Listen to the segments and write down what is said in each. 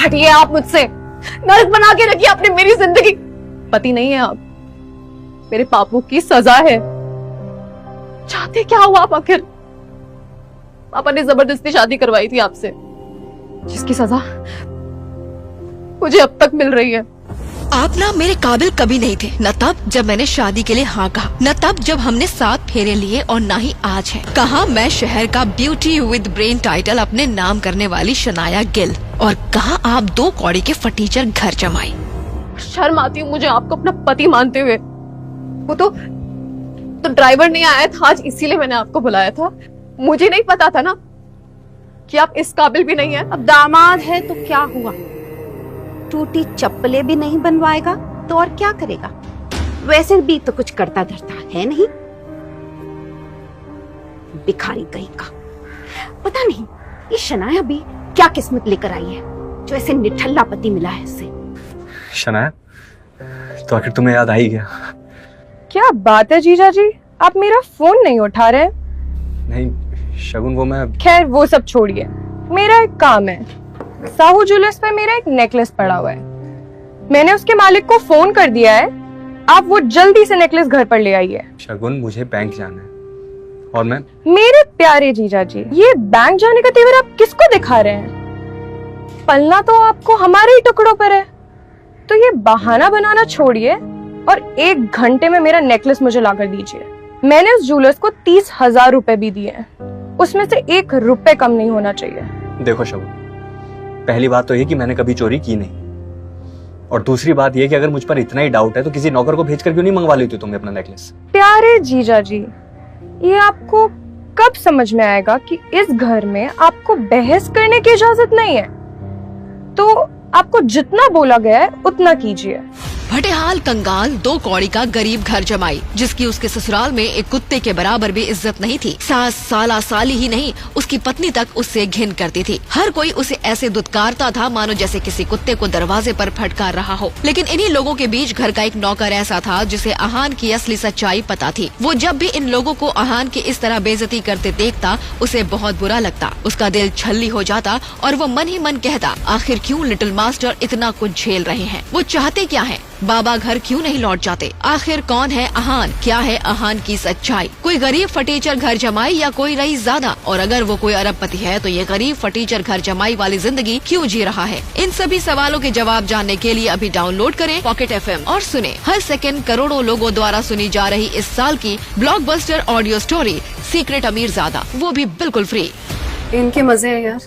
हटिए आप मुझसे, नर्क बना के रखिए आपने मेरी जिंदगी। पति नहीं है आप, मेरे पापों की सजा है। चाहते क्या हो आप आखिर? पापा ने जबरदस्ती शादी करवाई थी आपसे, जिसकी सजा मुझे अब तक मिल रही है। आप ना मेरे काबिल कभी नहीं थे, न तब जब मैंने शादी के लिए हाँ कहा, न तब जब हमने 7 फेरे लिए, और न ही आज है। कहा मैं शहर का ब्यूटी विद ब्रेन टाइटल अपने नाम करने वाली शनाया गिल, और कहा आप 2 कौड़ी के फटीचर घर जमाई। शर्म आती है मुझे आपको अपना पति मानते हुए। वो तो ड्राइवर नहीं आया था आज, इसीलिए मैंने आपको बुलाया था। मुझे नहीं पता था ना कि आप इस काबिल भी नहीं है। अब दामाद है तो क्या हुआ, टूटी चप्पलें भी नहीं बनवाएगा तो और क्या करेगा? वैसे भी तो कुछ करता धरता है नहीं, भिखारी कहीं का। पता नहीं ये शनाया भी क्या किस्मत लेकर आई है जो ऐसे निठल्ला पति मिला है इससे। शनाया, तो आखिर तुम्हें याद आ ही गया। क्या बात है जीजा जी, आप मेरा फोन नहीं उठा रहे? नहीं शगुन, वो मैं। खैर वो सब छोड़िए, मेरा एक काम है। साहू ज्वेलर्स पे मेरा एक नेकलेस पड़ा हुआ है, मैंने उसके मालिक को फोन कर दिया है, आप वो जल्दी से नेकलेस घर पर ले आइए। शगुन, मुझे बैंक जाना है और मैं। मेरे प्यारे जीजा जी, ये बैंक जाने का तेवर आप किसको दिखा रहे हैं? पलना तो आपको हमारे ही टुकड़ों पर है, तो ये बहाना बनाना छोड़िए और 1 घंटे में मेरा नेकलेस मुझे लाकर दीजिए। मैंने उस ज्वेलर्स को 30,000 रुपए भी दिए हैं, उसमें से 1 रुपए कम नहीं होना चाहिए। देखो शगुन, पहली बात तो ये कि मैंने कभी चोरी की नहीं, और दूसरी बात ये कि अगर मुझ पर इतना ही डाउट है तो किसी नौकर को भेजकर क्यों नहीं मंगवा लेती तुमने अपना नेकलेस? प्यारे जीजा जी, ये आपको कब समझ में आएगा कि इस घर में आपको बहस करने की इजाजत नहीं है, तो आपको जितना बोला गया है उतना कीजिए। भटेहाल कंगाल 2 कौड़ी का गरीब घर जमाई, जिसकी उसके ससुराल में एक कुत्ते के बराबर भी इज्जत नहीं थी। सास साला साली ही नहीं, उसकी पत्नी तक उससे घिन करती थी। हर कोई उसे ऐसे दुत्कारता था मानो जैसे किसी कुत्ते को दरवाजे पर फटकार रहा हो। लेकिन इन्हीं लोगों के बीच घर का एक नौकर ऐसा था जिसे आहान की असली सच्चाई पता थी। वो जब भी इन लोगों को आहान की इस तरह बेइज्जती करते देखता उसे बहुत बुरा लगता, उसका दिल छल्ली हो जाता और वो मन ही मन कहता, आखिर क्यों लिटिल मास्टर इतना कुछ झेल रहे हैं? वो चाहते क्या है? बाबा घर क्यों नहीं लौट जाते? आखिर कौन है आहान? क्या है आहान की सच्चाई? कोई गरीब फटीचर घर जमाई या कोई रईस ज़ादा? और अगर वो कोई अरबपति है तो ये गरीब फटीचर घर जमाई वाली जिंदगी क्यों जी रहा है? इन सभी सवालों के जवाब जानने के लिए अभी डाउनलोड करें पॉकेट FM और सुने हर सेकंड करोड़ों लोगों द्वारा सुनी जा रही इस साल की ब्लॉकबस्टर ऑडियो स्टोरी सीक्रेट अमीरजादा, वो भी बिल्कुल फ्री। इनके मजे हैं यार,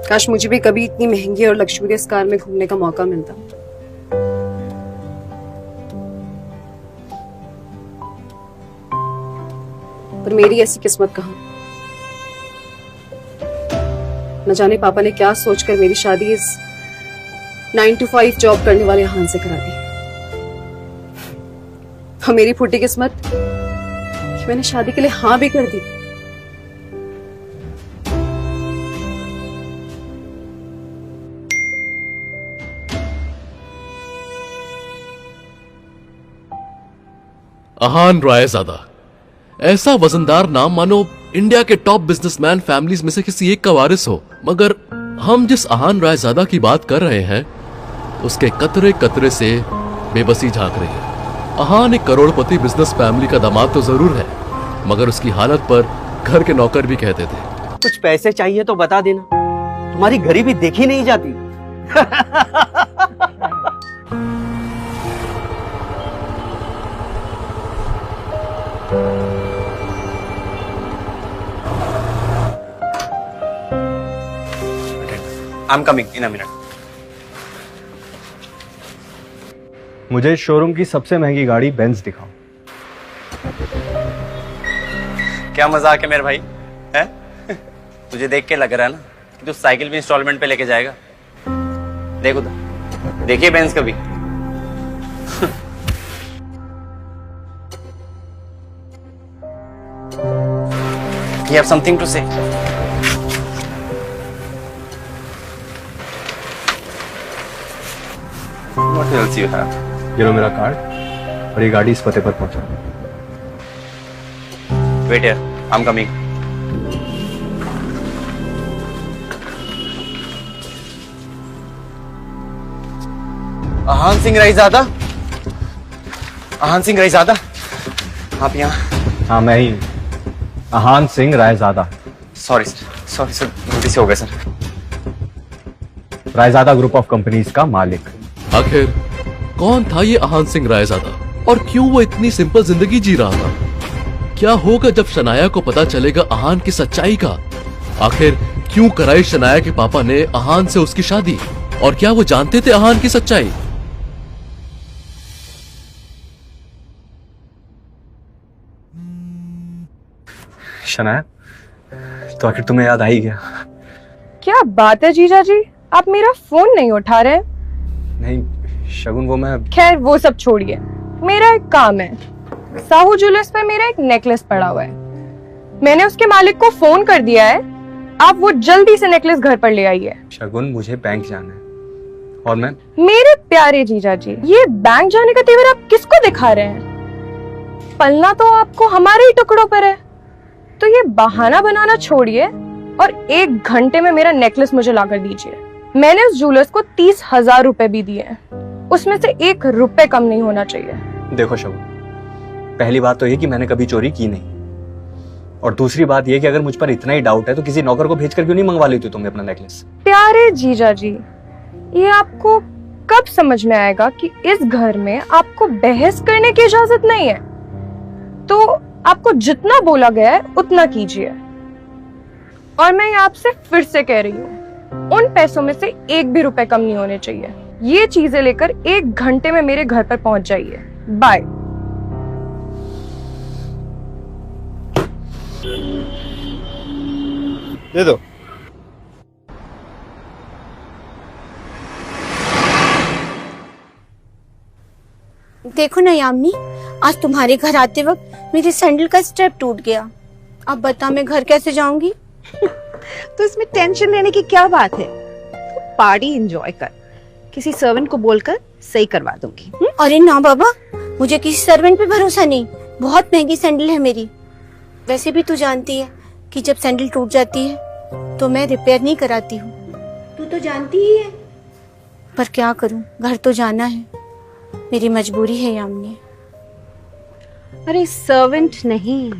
काश मुझे भी कभी इतनी महंगी और लग्जरियस कार में घूमने का मौका मिलता। पर मेरी ऐसी किस्मत कहाँ। न जाने पापा ने क्या सोचकर मेरी शादी इस 9 to 5 जॉब करने वाले आहान से करा दी। और मेरी फूटी किस्मत कि मैंने शादी के लिए हाँ भी कर दी। आहान रायज़ादा, ऐसा वजनदार नाम मानो इंडिया के टॉप बिजनेसमैन फैमिलीज में से किसी एक का वारिस हो। मगर हम जिस आहान रायज़ादा की बात कर रहे हैं उसके कतरे कतरे से बेबसी झांक रही है। आहान एक करोड़पति बिजनेस फैमिली का दामाद तो जरूर है, मगर उसकी हालत पर घर के नौकर भी कहते थे। कुछ पैसे चाहिए तो बता देना, तुम्हारी गरीबी देखी नहीं जाती। I'm coming in a minute. मुझे शोरूम की सबसे महंगी गाड़ी बेंज दिखाओ। क्या मजाक है मेरे भाई, है? तुझे देख के लग रहा है ना कि तू साइकिल भी इंस्टॉलमेंट पे लेके जाएगा। देखो तो, देखिए बेंज कभी। You have something to say? What else you have? ये लो मेरा कार्ड और ये गाड़ी इस पते पर पहुंचा। Wait here, I'm coming. आहान सिंह रईज़ादा, आहान सिंह रईज़ादा, आप यहाँ? हाँ मैं ही, आहान सिंह रायजादा। सॉरी सर, गलती से हो गया sir. Raizada group of companies का मालिक। आखिर कौन था ये आहान सिंह रायजादा और क्यों वो इतनी सिंपल जिंदगी जी रहा था? क्या होगा जब शनाया को पता चलेगा आहान की सच्चाई का? आखिर क्यों कराई शनाया के पापा ने आहान से उसकी शादी, और क्या वो जानते थे आहान की सच्चाई? शनाया, तो आखिर तुम्हें याद आ ही गया। क्या बात है जीजा जी, आप मेरा फोन नहीं उठा रहे? नहीं शगुन, वो मैं खैर वो सब छोड़िए, मेरा एक काम है। साहू ज्वेलर्स पे मेरा एक नेकलेस पड़ा हुआ है, मैंने उसके मालिक को फोन कर दिया है, आप वो जल्दी से नेकलेस घर पर ले आइए। शगुन, मुझे बैंक जाना है और मैं मेरे प्यारे जीजा जी, ये बैंक जाने का तेवर आप किसको दिखा रहे हैं? पलना तो आपको हमारे ही टुकड़ों पर है, तो ये बहाना बनाना छोड़िए और 1 घंटे में मेरा नेकलेस मुझे लाकर दीजिए। मैंने उस ज्वेलर्स को 30,000 रुपए भी दिए हैं, उसमें से 1 रुपए कम नहीं होना चाहिए। देखो शगुन, पहली बात तो ये कि मैंने कभी चोरी की नहीं, और दूसरी बात ये कि अगर मुझ पर इतना ही डाउट है तो किसी नौकर को भेजकर क्यों नहीं मंगवा लेती तुम अपना नेकलेस? प्यारे जीजा जी, ये आपको कब समझ में आएगा कि इस घर में आपको बहस करने की इजाजत नहीं है, तो आपको जितना बोला गया है उतना कीजिए। और मैं आपसे फिर से कह रही हूँ, उन पैसों में से 1 भी रुपए कम नहीं होने चाहिए। ये चीजें लेकर 1 घंटे में मेरे घर पर पहुंच जाइए। बाय। दे दो। देखो ना यामिनी, आज तुम्हारे घर आते वक्त मेरे सैंडल का स्टेप टूट गया। अब बता मैं घर कैसे जाऊंगी? तो इसमें टेंशन लेने की क्या बात है? पार्टी एंजॉय कर, किसी सर्वेंट को बोलकर सही करवा दूंगी। अरे ना बाबा, मुझे किसी सर्वेंट पे भरोसा नहीं, बहुत महंगी सैंडल है मेरी। वैसे भी तू जानती है कि जब सैंडल टूट जाती है तो मैं रिपेयर नहीं कराती हूँ, तू तो जानती ही है। पर क्या करूँ, घर तो जाना है, मेरी मजबूरी है यामिनी। अरे सर्वेंट नहीं,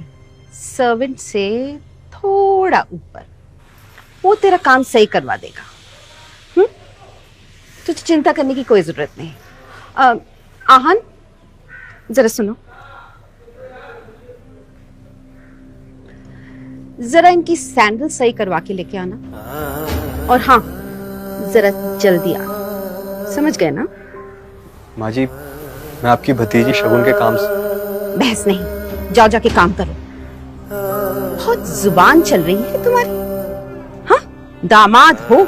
सर्वेंट से थोड़ा ऊपर, वो तेरा काम सही करवा देगा। तुझे चिंता करने की कोई जरूरत नहीं। आहान, जरा सुनो, जरा इनकी सैंडल सही करवा के लेके आना, और हाँ जरा जल्दी आना, समझ गए ना? माँ जी, मैं आपकी भतीजी शगुन के काम से। बहस नहीं, जाओ जाके काम करो। बहुत जुबान चल रही है तुम्हारी। हाँ, दामाद हो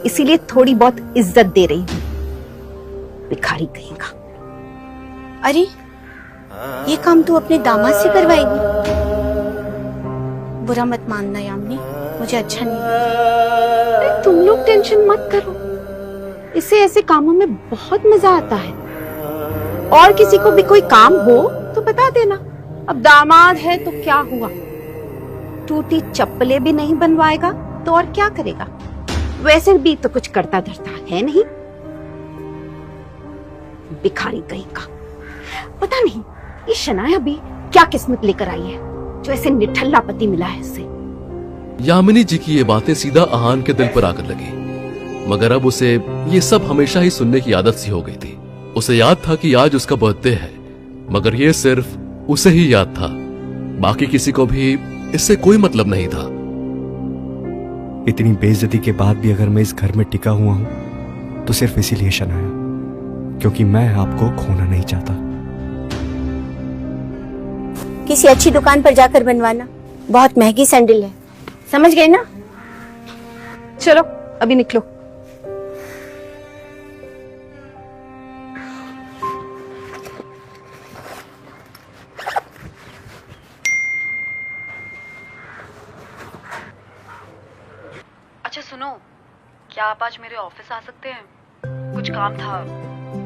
इसीलिए थोड़ी बहुत इज्जत दे रही हूँ, भिखारी कहीं का। अरे ये काम तू अपने दामाद से करवाएगी? बुरा मत मानना यामिनी, मुझे अच्छा नहीं लगता। तुम लोग टेंशन मत करो, इसे ऐसे कामों में बहुत मजा आता है। और किसी को भी कोई काम हो तो बता देना। अब दामाद है तो क्या हुआ, टूटी चप्पलें भी नहीं बनवाएगा तो और क्या करेगा? वैसे भी तो कुछ करता धरता है नहीं, भिखारी कहीं का। पता नहीं ये शनाया भी क्या किस्मत लेकर आई है जो ऐसे निठल्ला पति मिला है इसे। यामिनी जी की ये बातें सीधा आहान के दिल पर आकर लगी, मगर अब उसे ये सब हमेशा ही सुनने की आदत सी हो गई थी। उसे याद था कि आज उसका बर्थडे है, मगर ये सिर्फ उसे ही याद था, बाकी किसी को भी इससे कोई मतलब नहीं था। इतनी बेइज्जती के बाद भी अगर मैं इस घर में टिका हुआ हूं तो सिर्फ इसीलिए शनाया, क्योंकि मैं आपको खोना नहीं चाहता। किसी अच्छी दुकान पर जाकर बनवाना, बहुत महंगी सैंडल है, समझ गए ना? चलो अभी निकलो। अच्छा सुनो, क्या आप आज मेरे ऑफिस आ सकते हैं? कुछ काम था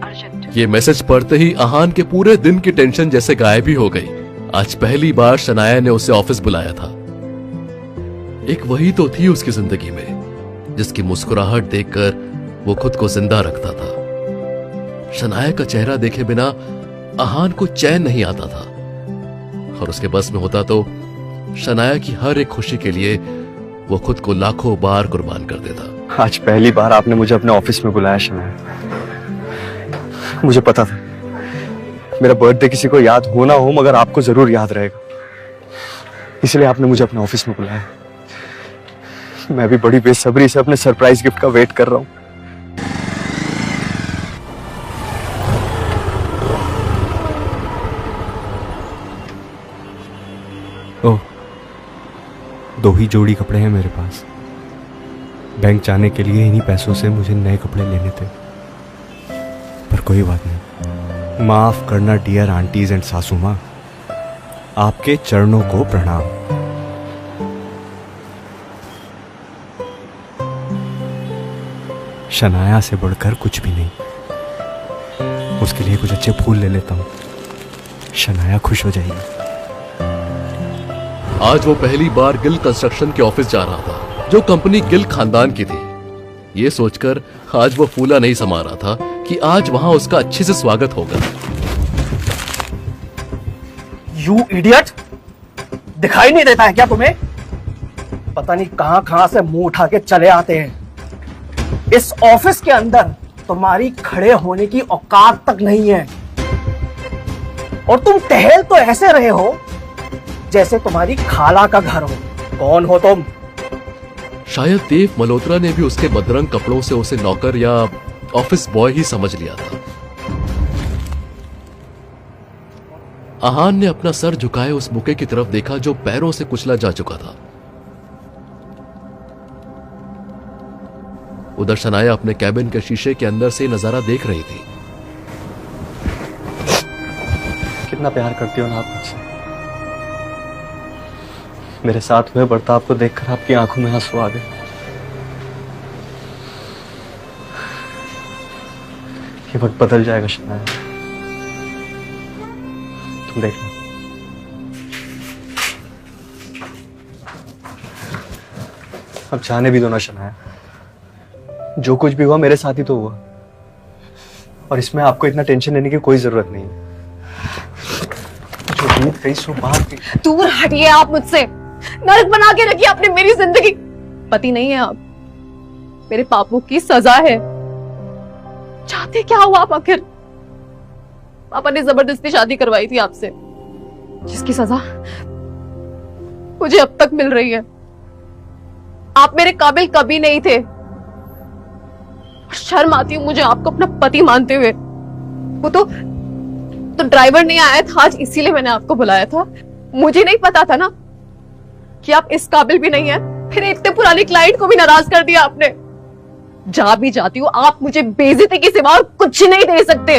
अर्जेंट। ये मैसेज पढ़ते ही आहान के पूरे दिन की टेंशन जैसे गायब ही हो गई। आज पहली बार शनाया ने उसे ऑफिस बुलाया था। एक वही तो थी उसकी जिंदगी में जिसकी मुस्कुराहट देखकर वो खुद को जिंदा रखता था। शनाया का चेहरा देखे बिना आहान को चैन नहीं आता था, और उसके बस में होता तो शनाया की हर एक खुशी के लिए वो खुद को लाखों बार कुर्बान कर देता। आज पहली बार आपने मुझे अपने ऑफिस में बुलाया शनाया। मुझे पता था मेरा बर्थडे किसी को याद हो ना हो, मगर आपको जरूर याद रहेगा, इसलिए आपने मुझे अपने ऑफिस में बुलाया। मैं भी बड़ी बेसब्री से अपने सरप्राइज गिफ्ट का वेट कर रहा हूं। ओह, 2 ही जोड़ी कपड़े हैं मेरे पास। बैंक जाने के लिए इन्हीं पैसों से मुझे नए कपड़े लेने थे, पर कोई बात नहीं। माफ करना डियर आंटीज एंड सासू माँ, आपके चरणों को प्रणाम। शनाया से बढ़कर कुछ भी नहीं। उसके लिए कुछ अच्छे फूल ले लेता हूँ, शनाया खुश हो जाएगी। आज वो पहली बार गिल कंस्ट्रक्शन के ऑफिस जा रहा था, जो कंपनी गिल खानदान की थी। ये सोचकर आज वो फूला नहीं समा रहा था कि आज वहां उसका अच्छे से स्वागत होगा। यू इडियट, दिखाई नहीं देता है क्या तुम्हें? पता नहीं कहां कहां से मुंह उठा के चले आते हैं। इस ऑफिस के अंदर तुम्हारी खड़े होने की औकात तक नहीं है, और तुम टहल तो ऐसे रहे हो जैसे तुम्हारी खाला का घर हो। कौन हो तुम? शायद देव मल्होत्रा ने भी उसके बदरंग कपड़ों से उसे नौकर या ऑफिस बॉय ही समझ लिया था। आहान ने अपना सर झुकाए उस बुके की तरफ देखा जो पैरों से कुचला जा चुका था। उधर शनाया अपने कैबिन के शीशे के अंदर से नजारा देख रही थी। कितना प्यार करती हो ना आप मुझसे। मेरे साथ हुए बर्ताव को देखकर आपकी आंखों में आंसू आ गए। ये वक्त बदल जाएगा शनाया, तुम देखना। अब जाने भी दो ना शनाया, जो कुछ भी हुआ मेरे साथ ही तो हुआ, और इसमें आपको इतना टेंशन लेने की कोई जरूरत नहीं है। जो बीत गई सो बात गई। दूर हटिए आप मुझसे, नरक बना के रखिए आपने मेरी जिंदगी। पति नहीं है आप, मेरे पापों की सजा है। चाहते क्या हुआ आप आखिर? पापा ने जबरदस्ती शादी करवाई थी आपसे, जिसकी सजा मुझे अब तक मिल रही है। आप मेरे काबिल कभी नहीं थे, शर्म आती है मुझे आपको अपना पति मानते हुए। वो तो ड्राइवर नहीं आया था आज, इसीलिए मैंने आपको बुलाया था। मुझे नहीं पता था ना कि आप इस काबिल भी नहीं है। फिर इतने पुराने क्लाइंट को भी नाराज कर दिया आपने। जा भी जाती हूँ, आप मुझे बेइज्जती के सिवा और कुछ नहीं दे सकते।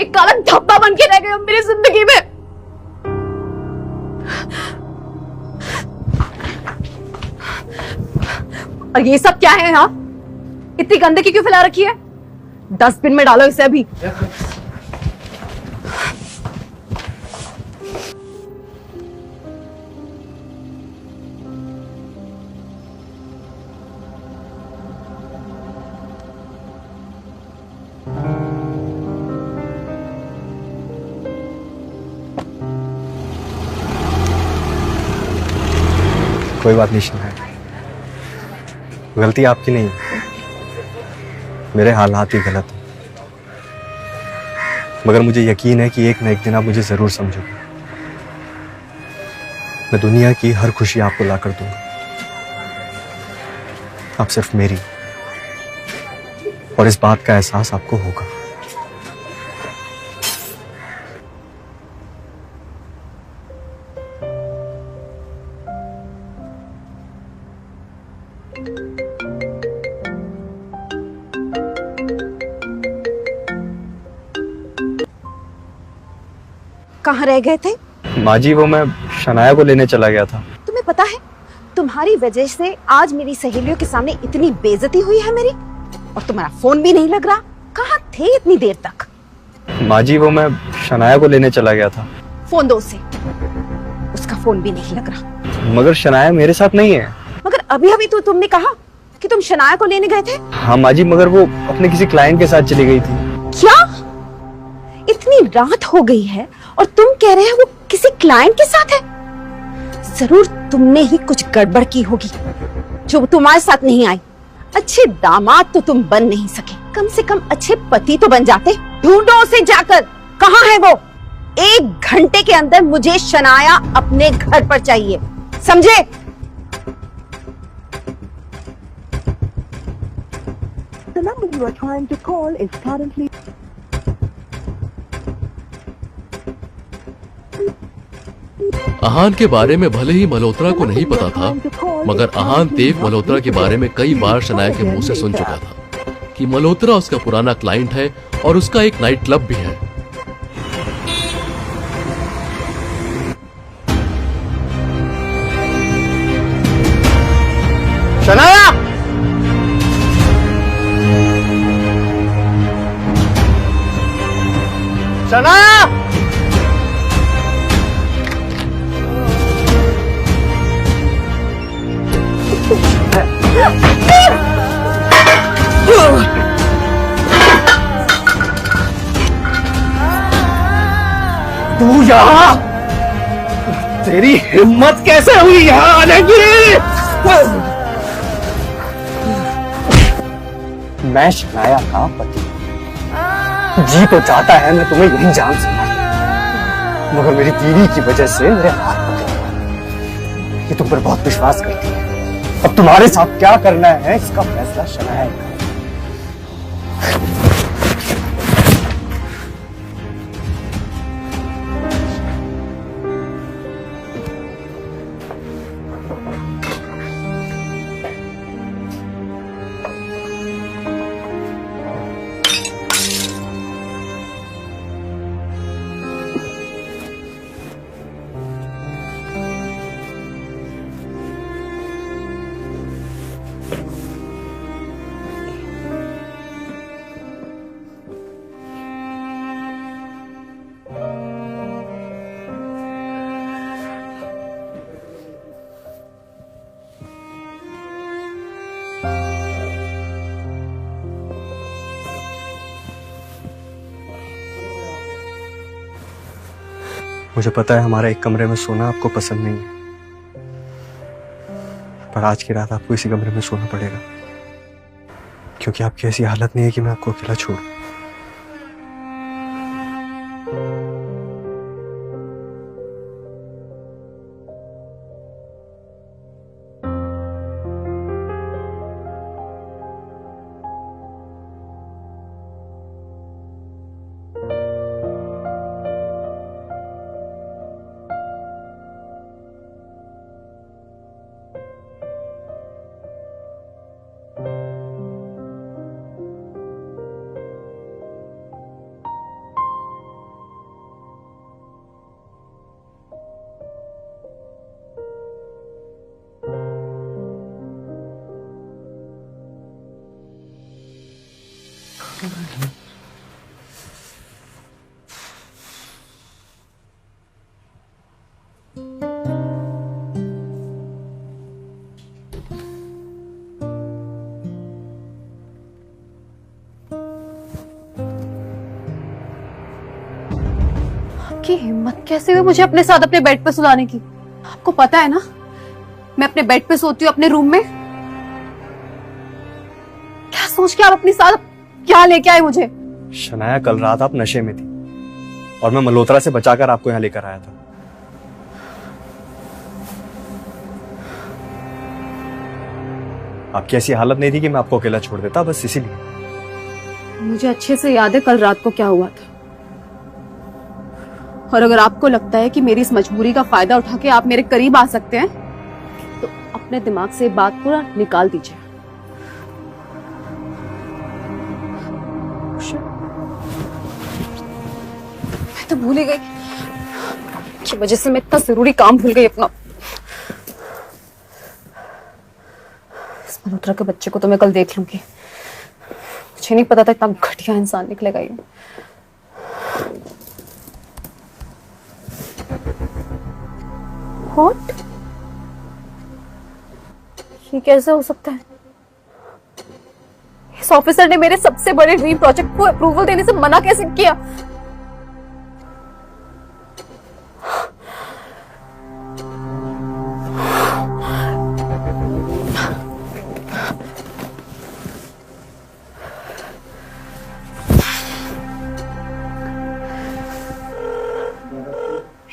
एक काला धब्बा बन के रह गए हो मेरी जिंदगी में। और ये सब क्या है? हाँ, इतनी गंदगी क्यों फैला रखी है? डस्टबिन में डालो इसे अभी। कोई बात नहीं शनाया, गलती आपकी नहीं है, मेरे हालात ही गलत हैं। मगर मुझे यकीन है कि एक न एक दिन आप मुझे जरूर समझोगे। मैं दुनिया की हर खुशी आपको ला कर दूंगा। आप सिर्फ मेरी, और इस बात का एहसास आपको होगा। कहाँ रह गए थे? माँ जी, वो मैं शनाया को लेने चला गया था। तुम्हें पता है, तुम्हारी वजह से आज मेरी सहेलियों के सामने इतनी बेइज्जती हुई है मेरी, और तुम्हारा फोन भी नहीं लग रहा। कहाँ थे इतनी देर तक? माँ जी, वो मैं शनाया को लेने चला गया था। फोन दो उसे, उसका फोन भी नहीं लग रहा। मगर शनाया मेरे साथ नहीं है। मगर अभी अभी तो तुमने कहा कि तुम शनाया को लेने गए थे? हाँ माँ जी, मगर वो अपने किसी क्लाइंट के साथ चली गई थी। क्या? इतनी रात हो गई है और तुम कह रहे हो वो किसी क्लाइंट के साथ है? जरूर तुमने ही कुछ गड़बड़ की होगी जो तुम्हारे साथ नहीं आई। अच्छे दामाद तो तुम बन नहीं सके, कम से कम अच्छे पति तो बन जाते। ढूंढो उसे जाकर, कहाँ है वो? 1 घंटे के अंदर मुझे शनाया अपने घर पर चाहिए, समझे? The number you are trying to call is currently. आहान के बारे में भले ही मल्होत्रा को नहीं पता था, मगर आहान देव मल्होत्रा के बारे में कई बार शनाया के मुंह से सुन चुका था कि मल्होत्रा उसका पुराना क्लाइंट है और उसका एक नाइट क्लब भी है। शनाया! शनाया! तू यहाँ? तेरी हिम्मत कैसे हुई यहाँ आने की? मैं शनाया का पति जी तो चाहता है मैं तुम्हें यही जान सकूं, मगर मेरी बीवी की वजह से मेरे हाथ पकड़े। ये तुम पर बहुत विश्वास करती है। अब तुम्हारे साथ क्या करना है इसका फैसला शनाया है। मुझे पता है हमारा एक कमरे में सोना आपको पसंद नहीं है, पर आज की रात आपको इसी कमरे में सोना पड़ेगा, क्योंकि आपकी ऐसी हालत नहीं है कि मैं आपको अकेला छोड़ूं। आपकी हिम्मत कैसे हुई मुझे अपने साथ अपने बेड पे सुलाने की? आपको पता है ना मैं अपने बेड पे सोती हूँ अपने रूम में। क्या सोच के आप अपने साथ क्या लेके आए मुझे? शनाया, कल रात आप नशे में थी और मैं मल्होत्रा से बचाकर आपको यहाँ लेकर आया था। आपकी ऐसी हालत नहीं थी कि मैं आपको अकेला छोड़ देता, बस इसीलिए। मुझे अच्छे से याद है कल रात को क्या हुआ था, और अगर आपको लगता है कि मेरी इस मजबूरी का फायदा उठा के आप मेरे करीब आ सकते हैं तो अपने दिमाग से बात को निकाल दीजिए। मैं तो भूल ही गई कि वजह से मैं इतना जरूरी काम भूल गई अपना। इस मल्होत्रा के बच्चे को तो मैं कल देख लूंगी। मुझे नहीं पता था इतना घटिया इंसान निकलेगा ये। What? ये कैसे हो सकता है? उस ऑफिसर ने मेरे सबसे बड़े ड्रीम प्रोजेक्ट को अप्रूवल देने से मना कैसे किया?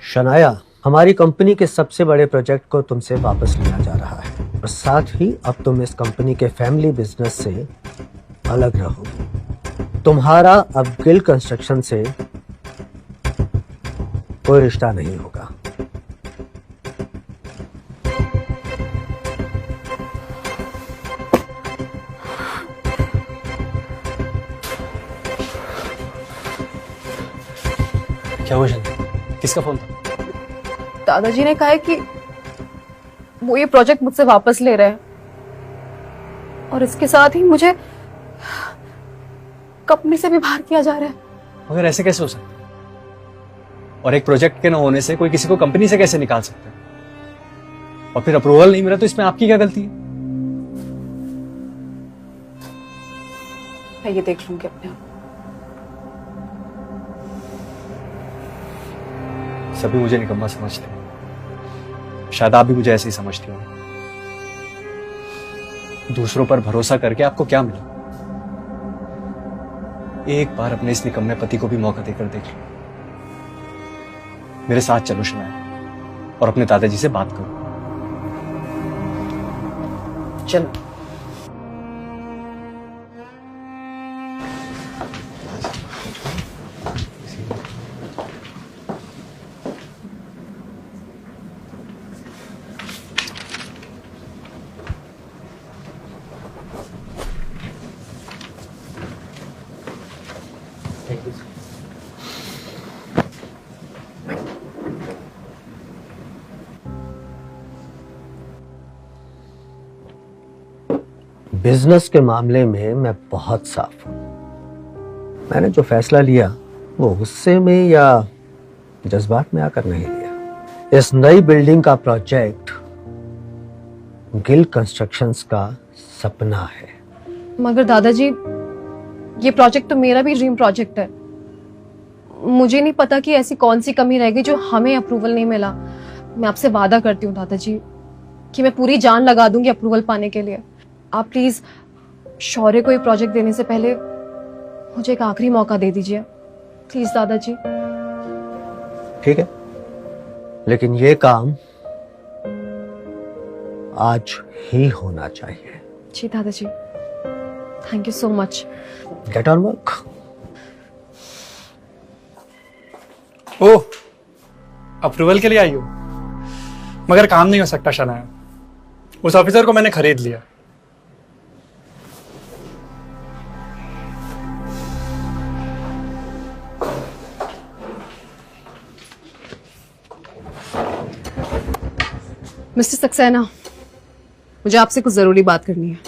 शनाया, हमारी कंपनी के सबसे बड़े प्रोजेक्ट को तुमसे वापस लिया जा रहा है और साथ ही अब तुम इस कंपनी के फैमिली बिजनेस से अलग रहोगे। तुम्हारा अब गिल कंस्ट्रक्शन से कोई रिश्ता नहीं होगा। क्या हुआ शनाया? किसका फोन था? दादाजी ने कहा है कि वो ये प्रोजेक्ट मुझसे वापस ले रहे हैं और इसके साथ ही मुझे कंपनी से भी बाहर किया जा रहा है। मगर ऐसे कैसे हो सकता है? और एक प्रोजेक्ट के न होने से कोई किसी को कंपनी से कैसे निकाल सकता है? और फिर अप्रूवल नहीं मिला तो इसमें आपकी क्या गलती है? मैं ये देख लूंगी अपने आप। सभी मुझे निकम्मा समझते हैं, शायद आप भी मुझे ऐसे ही समझती हो। दूसरों पर भरोसा करके आपको क्या मिला? एक बार अपने इस निकम्मे पति को भी मौका देकर देख लो। मेरे साथ चलो शनाया और अपने दादाजी से बात करो। चल। बिजनेस के मामले में मैं बहुत साफ हूं। मैंने जो फैसला लिया वो गुस्से में या जज्बात में आकर नहीं लिया। इस नई बिल्डिंग का प्रोजेक्ट गिल कंस्ट्रक्शंस का सपना है। मगर दादाजी, ये प्रोजेक्ट तो मेरा भी ड्रीम प्रोजेक्ट है। मुझे नहीं पता कि ऐसी कौन सी कमी रह गई जो हमें अप्रूवल नहीं मिला। मैं आपसे वादा करती हूँ दादाजी कि मैं पूरी जान लगा दूंगी अप्रूवल पाने के लिए। आप प्लीज शौर्य को ये प्रोजेक्ट देने से पहले मुझे एक आखिरी मौका दे दीजिए, प्लीज दादाजी। ठीक है, लेकिन ये काम आज ही होना चाहिए। जी दादाजी, thank you so much. Get on work. Oh, approval के लिए आई हो? मगर काम नहीं हो सकता शनाया, उस ऑफिसर को मैंने खरीद लिया। मिस्टर सक्सेना, मुझे आपसे कुछ जरूरी बात करनी है।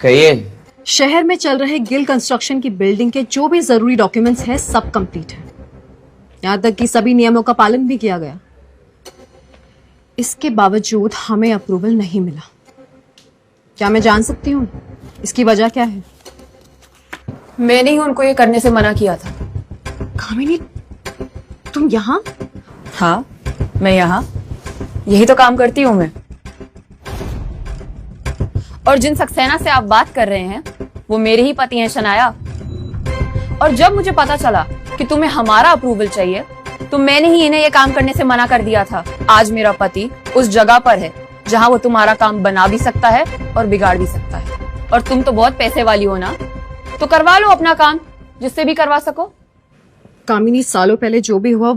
कहिए। शहर में चल रहे गिल कंस्ट्रक्शन की बिल्डिंग के जो भी जरूरी डॉक्यूमेंट्स हैं सब कंप्लीट है। यहाँ तक कि सभी नियमों का पालन भी किया गया। इसके बावजूद हमें अप्रूवल नहीं मिला। क्या मैं जान सकती हूँ इसकी वजह क्या है? मैंने ही उनको ये करने से मना किया था। कामिनी, तुम यहाँ? हाँ, मैं यहाँ यही तो काम करती हूँ मैं। और जिन सक्सेना से आप बात कर रहे हैं वो मेरे ही पति हैं शनाया। और जब मुझे पता चला कि तुम्हें हमारा अप्रूवल चाहिए तो मैंने ही इन्हें ये काम करने से मना कर दिया था। आज मेरा पति उस जगह पर है जहाँ वो तुम्हारा काम बना भी सकता है और बिगाड़ भी सकता है। और तुम तो बहुत पैसे वाली हो ना, तो करवा लो अपना काम जिससे भी करवा सको। कामिनी, सालों पहले जो भी हुआ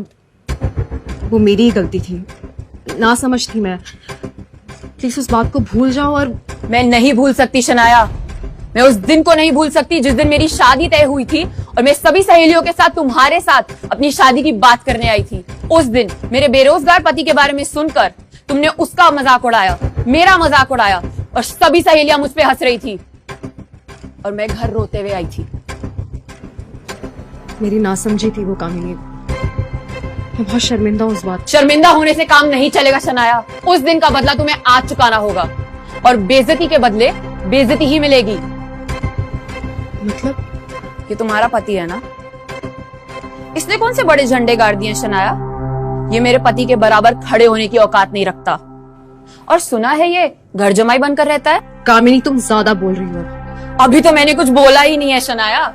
वो मेरी ही गलती थी, ना समझ थी मैं। प्लीज उस बात को भूल जाओ। और मैं नहीं भूल सकती शनाया, मैं उस दिन को नहीं भूल सकती जिस दिन मेरी शादी तय हुई थी और मैं सभी सहेलियों के साथ तुम्हारे साथ अपनी शादी की बात करने आई थी। उस दिन मेरे बेरोजगार पति के बारे में सुनकर तुमने उसका मजाक उड़ाया, मेरा मजाक उड़ाया और सभी सहेलियां मुझ पे हंस रही थी और मैं घर रोते हुए आई थी। मेरी नासमझी थी वो कामिनी। मैं बहुत शर्मिंदा हूँ उस बात। शर्मिंदा होने से काम नहीं चलेगा शनाया। उस दिन का बदला तुम्हें आज चुकाना होगा और बेइज्जती के बदले बेइज्जती ही मिलेगी। मतलब ये तुम्हारा पति है ना? इसने कौन से बड़े झंडे गाड़ दिए शनाया? ये मेरे पति के बराबर खड़े होने की औकात नहीं रखता। और सुना है ये घर जमाई बनकर रहता है। कामिनी, तुम ज्यादा बोल रही हो। अभी तो मैंने कुछ बोला ही नहीं है शनाया।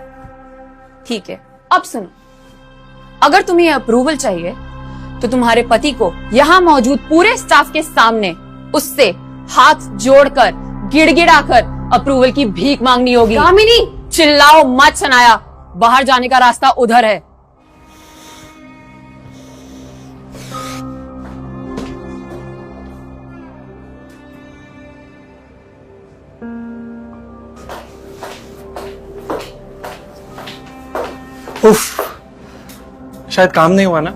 ठीक है, अब सुनो, अगर तुम्हें अप्रूवल चाहिए तो तुम्हारे पति को यहाँ मौजूद पूरे स्टाफ के सामने उससे हाथ जोड़कर गिड़गिड़ाकर अप्रूवल की भीख मांगनी होगी। कामिनी, चिल्लाओ मत शनाया, बाहर जाने का रास्ता उधर है। उफ, शायद काम नहीं हुआ ना।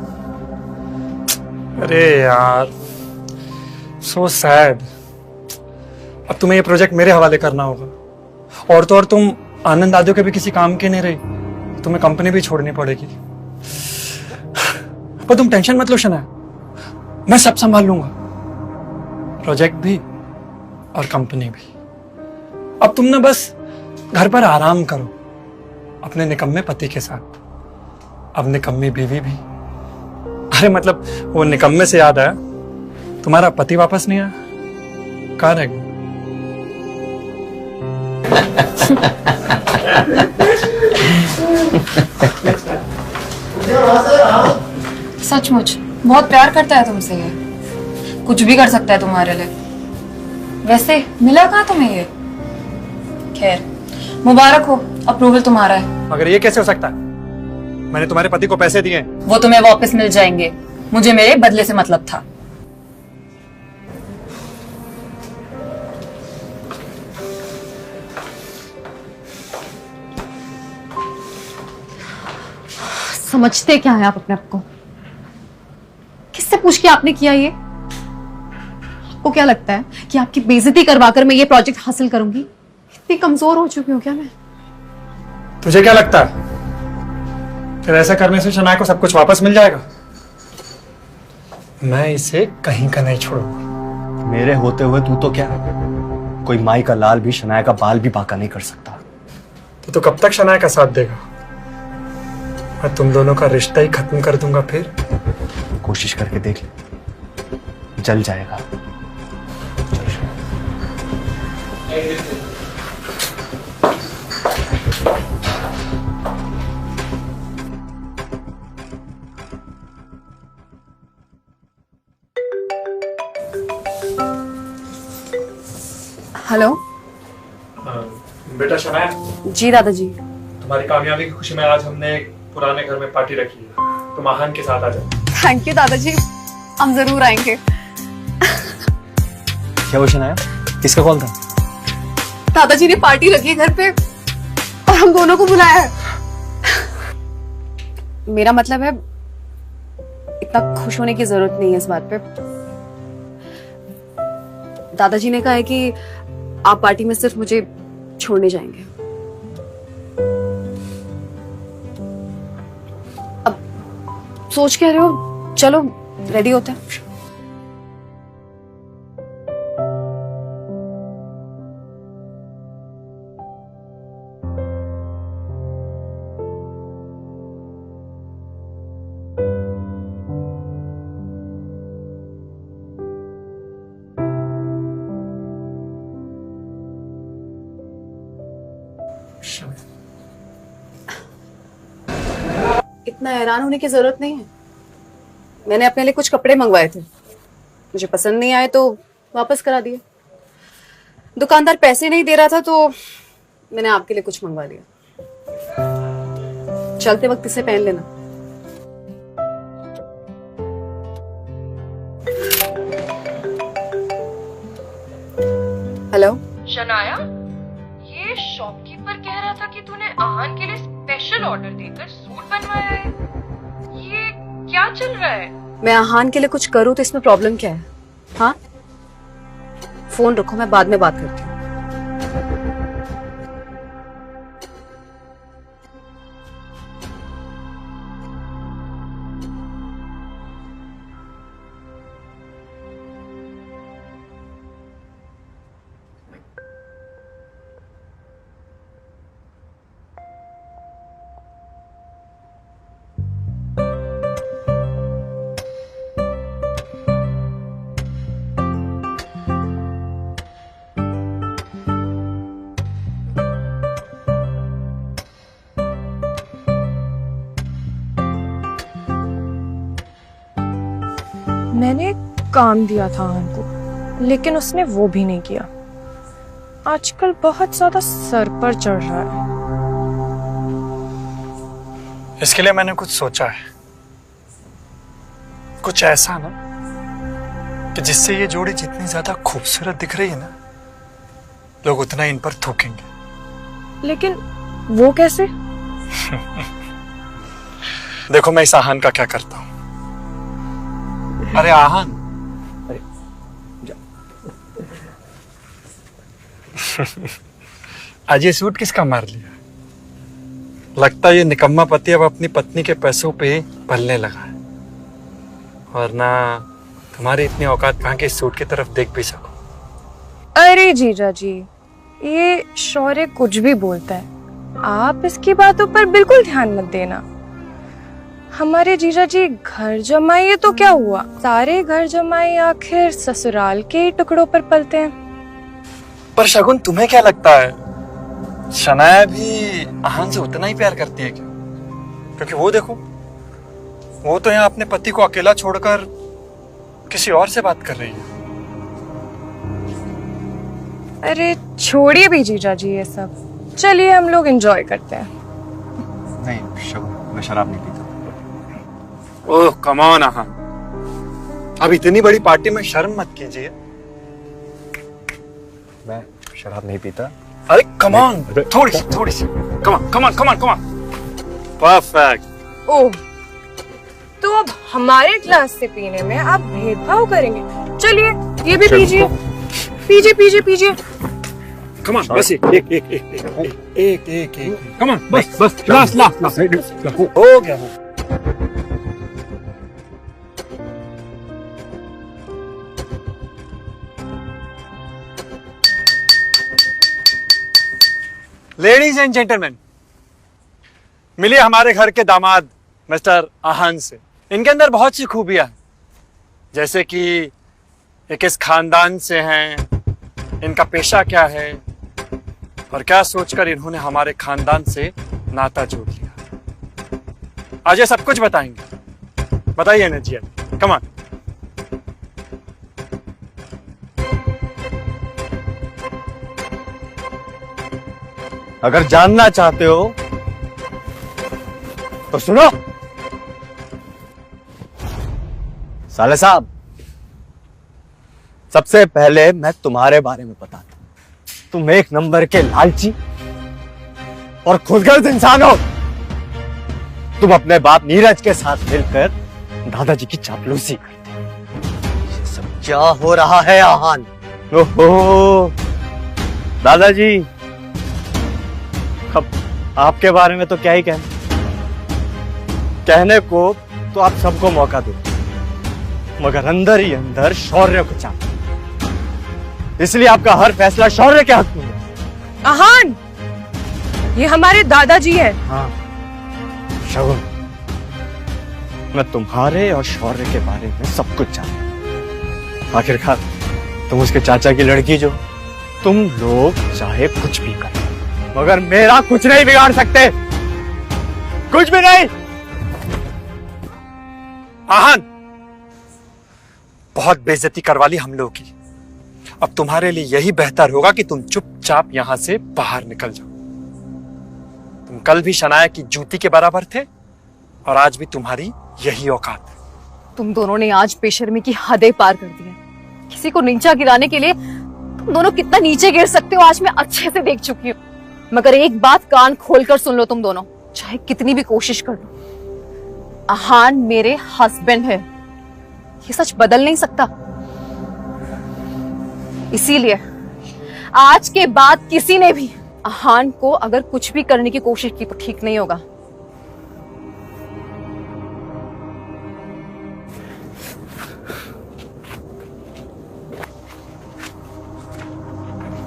अरे यार, सो सैड। अब तुम्हें ये प्रोजेक्ट मेरे हवाले करना होगा। और तो और तुम आनंद आदि के भी किसी काम की नहीं रही, तुम्हें कंपनी भी छोड़नी पड़ेगी। पर तुम टेंशन मत लो शनाया, मैं सब संभाल लूंगा, प्रोजेक्ट भी और कंपनी भी। अब तुम ना बस घर पर आराम करो अपने निकम्मे पति के साथ, अब निकम्मी बीवी भी। अरे मतलब वो निकम्मे से याद आया, तुम्हारा पति वापस नहीं आया, कहाँ रह गया? सचमुच बहुत प्यार करता है तुमसे ये, कुछ भी कर सकता है तुम्हारे लिए। वैसे मिला कहाँ तुम्हें ये? खैर, मुबारक हो, अप्रूवल तुम्हारा है। मगर ये कैसे हो सकता है? मैंने तुम्हारे पति को पैसे दिए। वो तुम्हें वापस मिल जाएंगे, मुझे मेरे बदले से मतलब था। समझते क्या है आप अपने आप को? किससे पूछ के आपने किया ये? आपको क्या लगता है कि आपकी बेइज्जती करवाकर मैं ये प्रोजेक्ट हासिल करूंगी? इतनी कमजोर हो चुकी हूँ क्या मैं? तुझे क्या लगता है फिर ऐसा करने से शनाया को सब कुछ वापस मिल जाएगा? मैं इसे कहीं का नहीं छोड़ूंगा। मेरे होते हुए तू तो क्या, कोई माई का लाल भी शनाया का बाल भी बांका नहीं कर सकता। तो कब तक शनाया का साथ देगा? मैं तुम दोनों का रिश्ता ही खत्म कर दूंगा। फिर कोशिश करके देख ले, जल जाएगा। हेलो। बेटा शनाया। जी दादाजी। तुम्हारी कामयाबी की खुशी में आज हमने एक पुराने घर में पार्टी रखी है, तुम आहान के साथ आ जाओ। थैंक यू दादाजी, हम जरूर आएंगे। क्या वो शनाया, किसका कॉल था? दादाजी ने पार्टी रखी है घर पे और हम दोनों को बुलाया है। मेरा मतलब है, इतना खुश होने की जरूरत नहीं है इस बात पे। दादाजी ने कहा है कि आप पार्टी में सिर्फ मुझे छोड़ने जाएंगे। अब सोच कह रहे हो, चलो रेडी होते हैं। इतना हैरान होने की जरूरत नहीं है। मैंने अपने लिए कुछ कपड़े मंगवाए थे, मुझे पसंद नहीं आए तो वापस करा दिए। दुकानदार पैसे नहीं दे रहा था तो मैंने आपके लिए कुछ मंगवा लिया। चलते वक्त इसे पहन लेना। हेलो शनाया, ये शॉपकीपर कह रहा था कि तूने आहान के लिए स्पेशल ऑर्डर देकर सूट बनवाया है। ये क्या चल रहा है? मैं आहान के लिए कुछ करूं तो इसमें प्रॉब्लम क्या है? हाँ, फोन रखो, मैं बाद में बात करती हूँ। मैंने काम दिया था हमको, लेकिन उसने वो भी नहीं किया। आजकल बहुत ज्यादा सर पर चढ़ रहा है। इसके लिए मैंने कुछ सोचा है, कुछ ऐसा ना कि जिससे ये जोड़ी जितनी ज्यादा खूबसूरत दिख रही है ना, लोग उतना इन पर थूकेंगे। लेकिन वो कैसे? देखो मैं इस आहान का क्या करता हूं। अरे आहान, आज ये सूट किसका मार लिया? लगता है ये निकम्मा पति अब अपनी पत्नी के पैसों पे पलने लगा है, वरना तुम्हारी इतनी औकात कहाँ के इस सूट की तरफ देख भी सको। अरे जीजा जी, ये शौर्य कुछ भी बोलता है, आप इसकी बातों पर बिल्कुल ध्यान मत देना। हमारे जीजा जी घर जमाई है तो क्या हुआ, सारे घर जमाई आखिर ससुराल के ही टुकड़ों पर पलते हैं। पर शगुन, तुम्हें क्या लगता है शनाया भी आहान से उतना ही प्यार करती है क्या? क्योंकि वो देखो, वो तो यहाँ अपने पति को अकेला छोड़कर किसी और से बात कर रही है। अरे छोड़िए भी जीजा जी ये सब, चलिए हम लोग एंजॉय करते हैं। नहीं शगुन, मैं शराब नहीं पीता। ओह कम ऑन आहान, अब इतनी बड़ी पार्टी में शर्म मत कीजिए। मैं शराब नहीं पीता। अरे कम ऑन, थोड़ी सी कम ऑन। परफेक्ट। ओह, तो अब हमारे ग्लास से पीने में आप भेदभाव करेंगे? चलिए ये भी पीजिए। कम ऑन, बस एक। कम ऑन, बस लास्ट हो गया। लेडीज एंड जेंटलमैन, मिलिए हमारे घर के दामाद मिस्टर आहान से। इनके अंदर बहुत सी खूबियां हैं, जैसे कि ये किस खानदान से हैं, इनका पेशा क्या है, और क्या सोचकर इन्होंने हमारे खानदान से नाता जोड़ लिया। आज ये सब कुछ बताएंगे। बताइए ना जी, कम ऑन। अगर जानना चाहते हो तो सुनो। साले साहब, सबसे पहले मैं तुम्हारे बारे में बताता हूं। तुम एक नंबर के लालची और खुदगर्ज इंसान हो। तुम अपने बाप नीरज के साथ मिलकर दादाजी की चापलूसी करते हो। ये सब क्या हो रहा है आहान? ओहो दादाजी, अब आपके बारे में तो क्या ही कहने को तो आप सबको मौका दो, मगर अंदर ही अंदर शौर्य को चाहते, इसलिए आपका हर फैसला शौर्य के हक में है। आहान, ये हमारे दादाजी हैं। हाँ शगुन, मैं तुम्हारे और शौर्य के बारे में सब कुछ जानता हूं। आखिरकार तुम उसके चाचा की लड़की, जो तुम लोग चाहे कुछ भी करो मगर मेरा कुछ नहीं बिगाड़ सकते, कुछ भी नहीं। आहान, बहुत बेइज्जती करवा ली हम लोगों की। अब तुम्हारे लिए यही बेहतर होगा कि तुम चुपचाप यहां से बाहर निकल जाओ। तुम कल भी शनाया की जूती के बराबर थे और आज भी तुम्हारी यही औकात है। तुम दोनों ने आज बेशर्मी की हदें पार कर दी हैं। किसी को नीचा गिराने के लिए तुम दोनों कितना नीचे गिर सकते हो आज मैं अच्छे से देख चुकी हूँ। मगर एक बात कान खोलकर सुन लो तुम दोनों, चाहे कितनी भी कोशिश कर लो, आहान मेरे हस्बैंड है। ये सच बदल नहीं सकता। इसीलिए आज के बाद किसी ने भी आहान को अगर कुछ भी करने की कोशिश की तो ठीक नहीं होगा।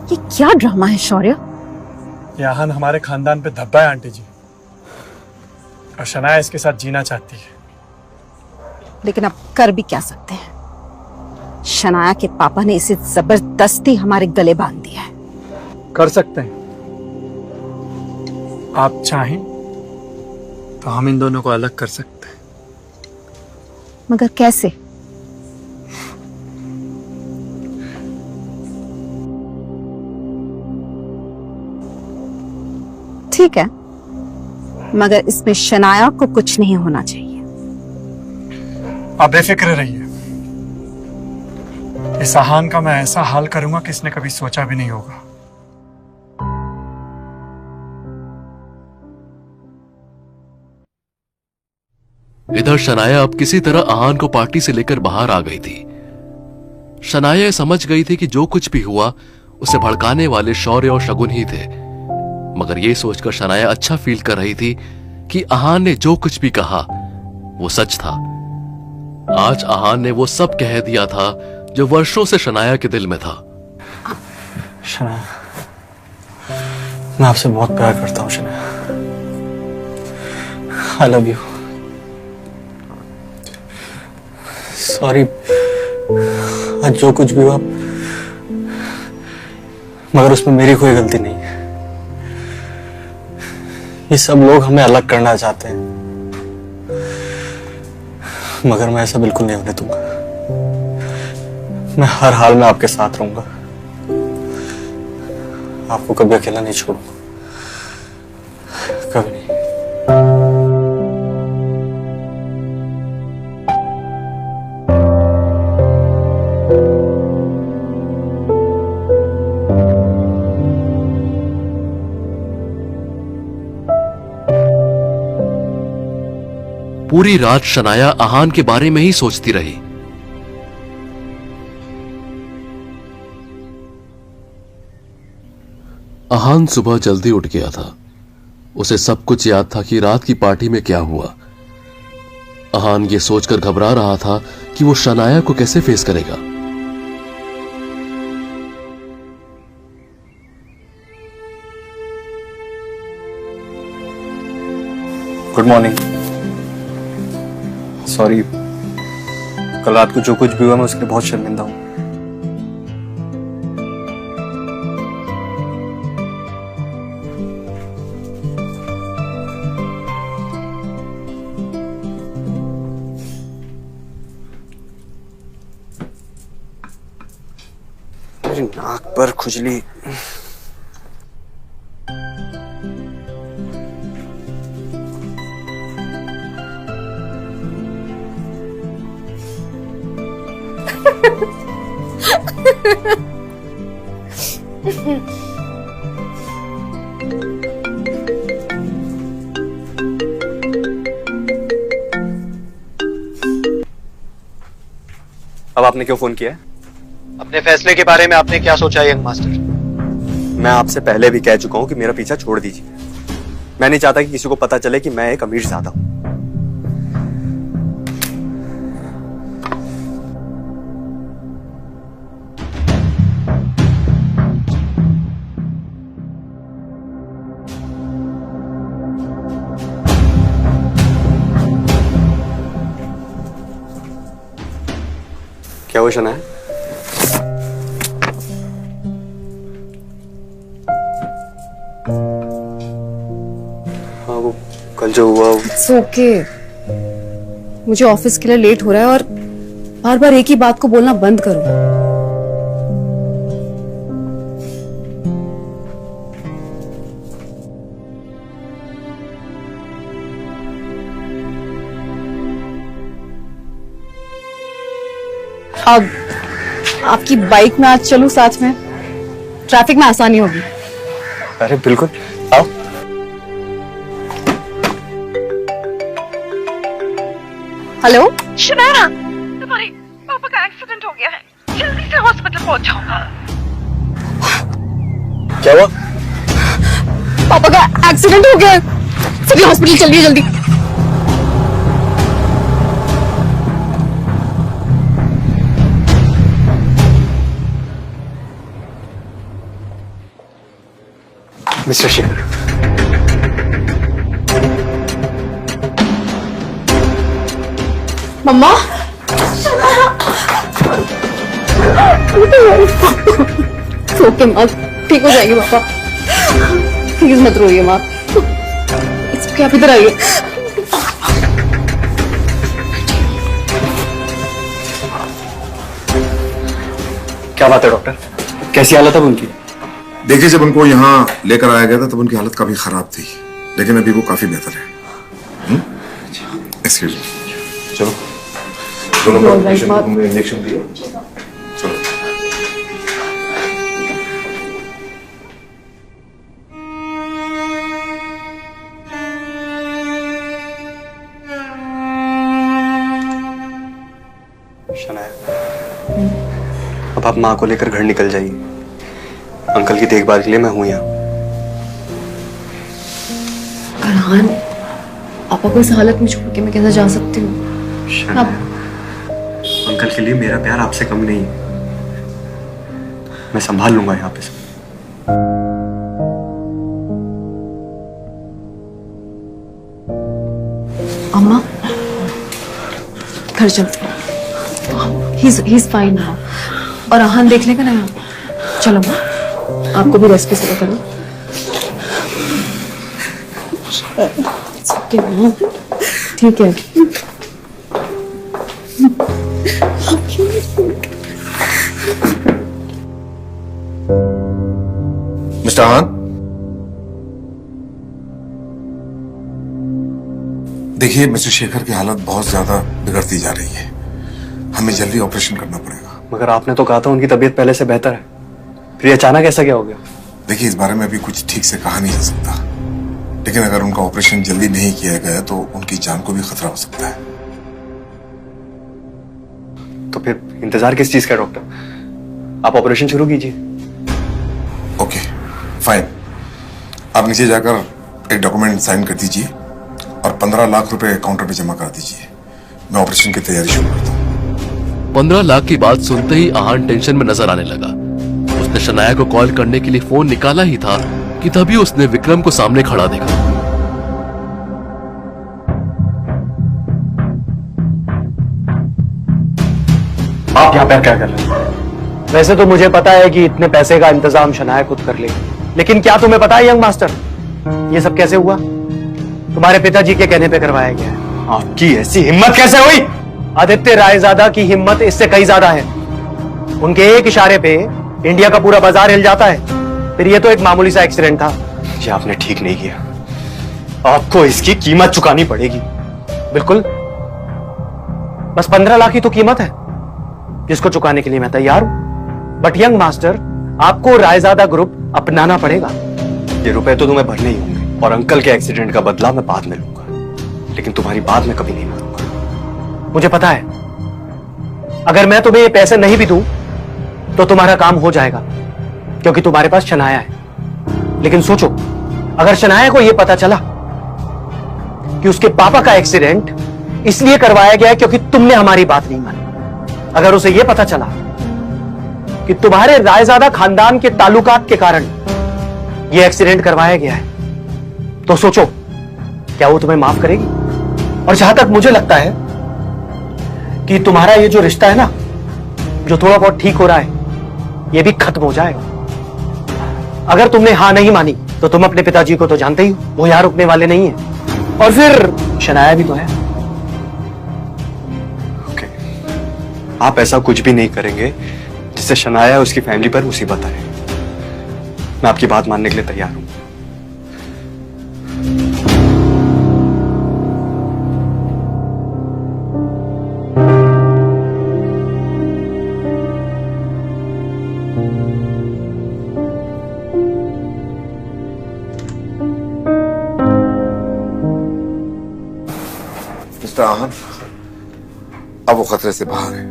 ये क्या ड्रामा है शौर्य? आहान हमारे खानदान पे धब्बा है आंटी जी, और शनाया इसके साथ जीना चाहती है। लेकिन अब कर भी क्या सकते हैं, शनाया के पापा ने इसे जबरदस्ती हमारे गले बांध दिया है। कर सकते हैं, आप चाहें तो हम इन दोनों को अलग कर सकते हैं। मगर कैसे? ठीक है, मगर इसमें शनाया को कुछ नहीं होना चाहिए। आप बेफिक्र रहिए, इस आहान का मैं ऐसा हाल करूंगा कि इसने कभी सोचा भी नहीं होगा। इधर शनाया अब किसी तरह आहान को पार्टी से लेकर बाहर आ गई थी। शनाया समझ गई थी कि जो कुछ भी हुआ उसे भड़काने वाले शौर्य और शगुन ही थे, मगर यह सोचकर शनाया अच्छा फील कर रही थी कि आहान ने जो कुछ भी कहा वो सच था। आज आहान ने वो सब कह दिया था जो वर्षों से शनाया के दिल में था। शनाया, मैं आपसे बहुत प्यार करता हूँ Shanaya. I love you. Sorry आज जो कुछ भी हुआ, मगर उसमें मेरी कोई गलती नहीं है। ये सब लोग हमें अलग करना चाहते हैं, मगर मैं ऐसा बिल्कुल नहीं होने दूंगा। मैं हर हाल में आपके साथ रहूंगा, आपको कभी अकेला नहीं छोड़ूंगा, कभी नहीं। पूरी रात शनाया आहान के बारे में ही सोचती रही। आहान सुबह जल्दी उठ गया था। उसे सब कुछ याद था कि रात की पार्टी में क्या हुआ। आहान ये सोचकर घबरा रहा था कि वो शनाया को कैसे फेस करेगा। Good morning. सॉरी, कल रात को जो कुछ भी हुआ मैं उसके लिए बहुत शर्मिंदा हूं। मेरी नाक पर खुजली। अब आपने क्यों फोन किया है? अपने फैसले के बारे में आपने क्या सोचा यंग मास्टर? मैं आपसे पहले भी कह चुका हूं कि मेरा पीछा छोड़ दीजिए। मैं नहीं चाहता कि किसी को पता चले कि मैं एक अमीरजादा हूं। क्या वो शनाया? हाँ, वो कल जो हुआ। ओके, मुझे ऑफिस के लिए लेट हो रहा है और बार बार एक ही बात को बोलना बंद करो। अब आपकी बाइक में आज चलूं साथ में, ट्रैफिक में आसानी होगी। अरे बिल्कुल, आओ। हेलो शनाया, तुम्हारे पापा का एक्सीडेंट हो गया है, जल्दी से हॉस्पिटल पहुंचाओ। क्या हुआ? पापा का एक्सीडेंट हो गया है, सभी हॉस्पिटल चलिए जल्दी। मिस्टर शेखर, मम्मा, ओके माँ, ठीक हो जाएगी पापा, प्लीज मत रोइए माँ। क्या आप इधर आइए। क्या बात है डॉक्टर? कैसी हालत है उनकी? देखिए, जब उनको यहाँ लेकर आया गया था तब उनकी हालत काफी खराब थी, लेकिन अभी वो काफी बेहतर है। एक्सक्यूज मी, चलो दोनों को इंजेक्शन दिए। चलो। अब आप माँ को लेकर घर निकल जाइए। अंकल की देखभाल के लिए मैं हूं यहाँ। फरहान, पापा को इस हालत में छोड़ के मैं कैसे जा सकती हूँ? अंकल के लिए मेरा प्यार आपसे कम नहीं है। मैं संभाल लूंगा यहाँ पे सब। अम्मा, घर चलते हैं। He's fine now. और आहान देख लेगा ना। चलो माँ, आपको भी रेस्ट की जरूरत करो। ठीक है। मिस्टर आहान, देखिए मिस्टर शेखर की हालत बहुत ज्यादा बिगड़ती जा रही है, हमें जल्दी ऑपरेशन करना पड़ेगा। मगर आपने तो कहा था उनकी तबीयत पहले से बेहतर है, फिर अचानक ऐसा क्या हो गया? देखिए, इस बारे में अभी कुछ ठीक से कहा नहीं जा सकता, लेकिन अगर उनका ऑपरेशन जल्दी नहीं किया गया तो उनकी जान को भी खतरा हो सकता है। तो फिर इंतजार किस चीज का डॉक्टर? आप ऑपरेशन शुरू कीजिए। ओके फाइन, आप नीचे जाकर एक डॉक्यूमेंट साइन कर दीजिए और 15 लाख रुपए काउंटर पे जमा करा दीजिए। मैं ऑपरेशन की तैयारी शुरू करता हूँ। 15 लाख की बात सुनते ही आहान टेंशन में नजर आने लगा। उसने शनाया को कॉल करने के लिए फोन निकाला ही था कि तभी उसने विक्रम को सामने खड़ा देखा। आप यहाँ पर क्या कर रहे हैं? वैसे तो मुझे पता है कि इतने पैसे का इंतजाम शनाया खुद कर लेगी, लेकिन क्या तुम्हें पता है यंग मास्टर, ये सब कैसे हुआ? तुम्हारे पिताजी के कहने पे करवाया गया है। आपकी ऐसी हिम्मत कैसे हुई? आदित्य रायजादा की हिम्मत इससे कई ज्यादा है। उनके एक इशारे पे इंडिया का पूरा बाजार हिल जाता है। फिर ये तो एक मामूली सा एक्सीडेंट था। ये आपने ठीक नहीं किया, आपको इसकी कीमत चुकानी पड़ेगी। बिल्कुल, बस 15 लाख ही तो कीमत है, जिसको चुकाने के लिए मैं तैयार हूं। बट यंग मास्टर, आपको रायजादा ग्रुप अपनाना पड़ेगा। ये रुपए तो तुम्हें भरने ही होंगे और अंकल के एक्सीडेंट का बदला मैं बाद में लूंगा, लेकिन तुम्हारी बात मैं कभी नहीं मानूंगा। मुझे पता है, अगर मैं तुम्हें ये पैसे नहीं भी दूं तो तुम्हारा काम हो जाएगा, क्योंकि तुम्हारे पास शनाया है। लेकिन सोचो, अगर शनाया को यह पता चला कि उसके पापा का एक्सीडेंट इसलिए करवाया गया है क्योंकि तुमने हमारी बात नहीं मानी, अगर उसे यह पता चला कि तुम्हारे रायजादा खानदान के ताल्लुकात के कारण यह एक्सीडेंट करवाया गया है, तो सोचो, क्या वो तुम्हें माफ करेगी? और जहां तक मुझे लगता है कि तुम्हारा ये जो रिश्ता है ना, जो थोड़ा बहुत ठीक हो रहा है, ये भी खत्म हो जाएगा। अगर तुमने हां नहीं मानी तो तुम अपने पिताजी को तो जानते ही हो, वो यहां रुकने वाले नहीं है। और फिर शनाया भी तो है। ओके, आप ऐसा कुछ भी नहीं करेंगे जिससे शनाया उसकी फैमिली पर मुसीबत आए। मैं आपकी बात मानने के लिए तैयार हूं। मिस्टर आहान, अब वो खतरे से बाहर है।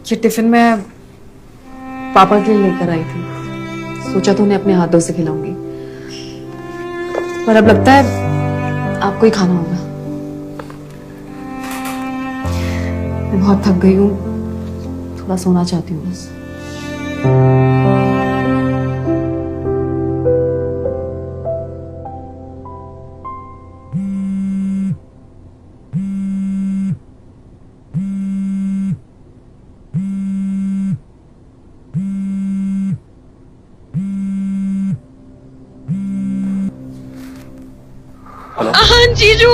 ये टिफिन मैं पापा के लिए लेकर आई थी, सोचा तो उन्हें अपने हाथों से खिलाऊंगी, पर अब लगता है आपको ही खाना होगा। मैं बहुत थक गई हूँ, थोड़ा सोना चाहती हूँ बस। जीजू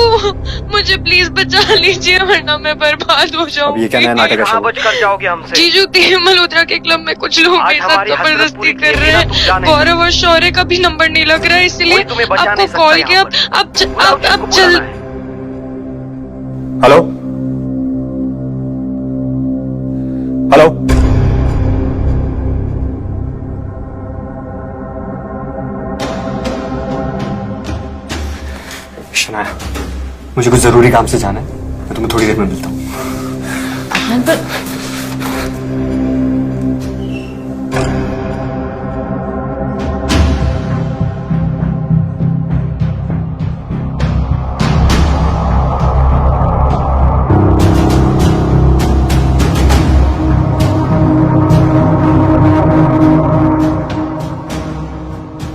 मुझे प्लीज बचा लीजिए वरना मैं बर्बाद हो जाऊंगी। अब ये क्या नया नाटक है? बच कर जाओगे हमसे? जीजू देव मल्होत्रा के क्लब में कुछ लोग मेरे साथ जबरदस्ती कर रहे हैं। गौरव और शौर्य का भी नंबर नहीं लग रहा है, इसलिए आपको कॉल किया। अब चल। हेलो हेलो, शनाया, मुझे कुछ जरूरी काम से जाना है, मैं तुम्हें थोड़ी देर में मिलता हूँ।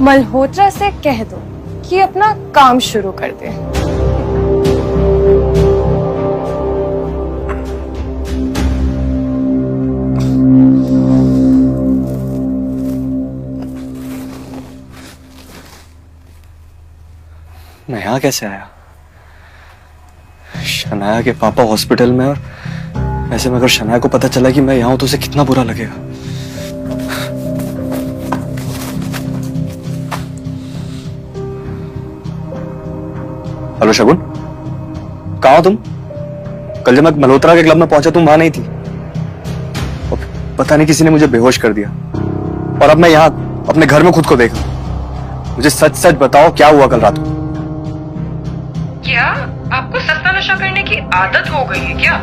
मल्होत्रा से कह दो कि अपना काम शुरू कर दे। मैं यहाँ कैसे आया? शनाया के पापा हॉस्पिटल में, और ऐसे में अगर शनाया को पता चला कि मैं यहाँ हूं तो उसे कितना बुरा लगेगा। हेलो शगुन, कहाँ हो तुम? कल जब मैं मल्होत्रा के क्लब में पहुंचा तुम वहां नहीं थी, और पता नहीं किसी ने मुझे बेहोश कर दिया, और अब मैं यहाँ अपने घर में खुद को देखा। मुझे सच सच बताओ क्या हुआ कल रात को? क्या आपको सस्ता नशा करने की आदत हो गई है क्या?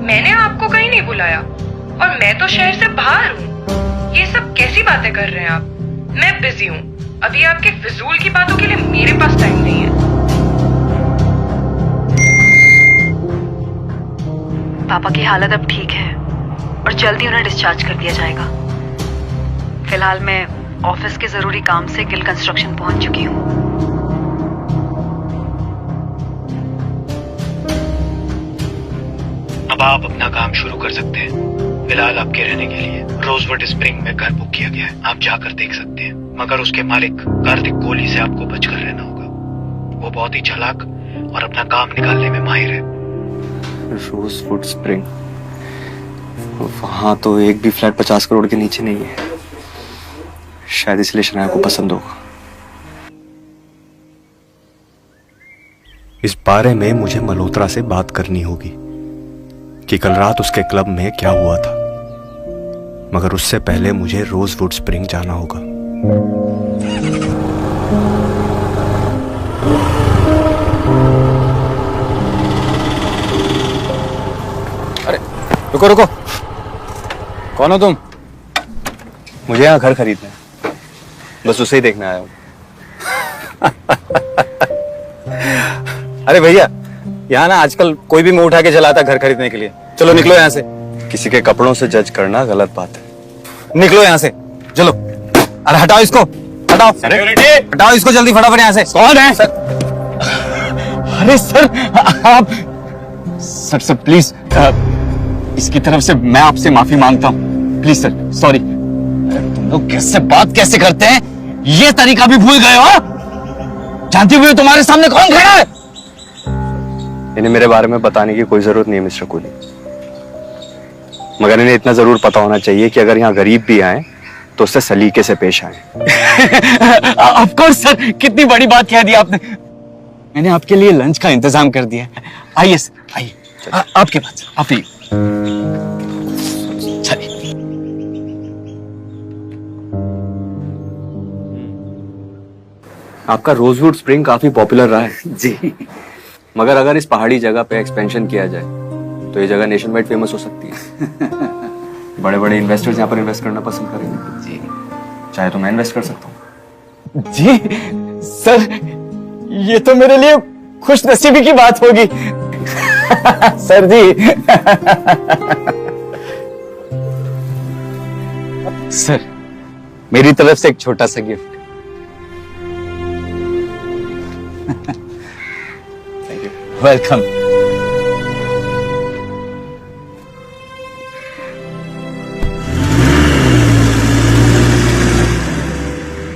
मैंने आपको कहीं नहीं बुलाया और मैं तो शहर से बाहर हूँ। ये सब कैसी बातें कर रहे हैं आप? मैं बिजी हूँ, अभी आपके फिजूल की बातों के लिए मेरे पास टाइम नहीं है। पापा की हालत अब ठीक है और जल्दी उन्हें डिस्चार्ज कर दिया जाएगा। फिलहाल मैं ऑफिस के जरूरी काम से गिल कंस्ट्रक्शन पहुंच चुकी हूँ। अब आप अपना काम शुरू कर सकते हैं। फिलहाल आपके रहने के लिए रोजवुड स्प्रिंग में घर बुक किया गया है, आप जाकर देख सकते हैं। मगर उसके मालिक कार्तिक कोहली से आपको बचकर रहना होगा। वो बहुत ही चालाक और अपना काम निकालने में माहिर है। रोजवुड स्प्रिंग, वहां तो एक भी फ्लैट 50 करोड़ के नीचे नहीं है, शायद इसलिए शनाया को पसंद होगा। इस बारे में मुझे मल्होत्रा से बात करनी होगी कि कल रात उसके क्लब में क्या हुआ था, मगर उससे पहले मुझे रोजवुड स्प्रिंग जाना होगा। अरे रुको रुको, कौन हो तुम? मुझे यहाँ घर खरीदना है, बस उसे ही देखने आया हूँ। अरे भैया, यहाँ ना आजकल कोई भी मुंह उठा के चलाता घर खरीदने के लिए। चलो निकलो यहाँ से। किसी के कपड़ों से जज करना गलत बात है। निकलो यहाँ से, चलो। अरे हटाओ इसको, हटाओ, हटाओ इसको जल्दी फटाफट यहाँ से। कौन है सर? अरे सर आप, सर प्लीज, इसकी तरफ से मैं आपसे माफी मांगता हूँ। Please sir, sorry. तुम लोग कैसे बात कैसे करते हैं, ये तरीका भी भूल गए हो? जानते हुए तुम्हारे सामने कौन खड़ा है? इन्हें मेरे बारे में बताने की कोई जरूरत नहीं है मिस्टर कोहली, मगर इन्हें इतना जरूर पता होना चाहिए कि अगर यहाँ गरीब भी आए तो उससे सलीके से पेश आए। ऑफ कोर्स सर, कितनी बड़ी बात कह दी आपने। मैंने आपके लिए लंच का इंतजाम कर दिया। आइए सर, आइए, आपके पास आप ही। चलिए। आपका रोजवुड स्प्रिंग काफी पॉपुलर रहा है जी, मगर अगर इस पहाड़ी जगह पे एक्सपेंशन किया जाए तो ये जगह नेशन वाइड फेमस हो सकती है। बड़े बड़े इन्वेस्टर्स यहाँ पर इन्वेस्ट करना पसंद करेंगे जी। चाहे तो मैं इन्वेस्ट कर सकता हूँ जी। सर ये तो मेरे लिए खुश नसीबी की बात होगी। सर जी। सर मेरी तरफ से एक छोटा सा गिफ्ट। वेलकम।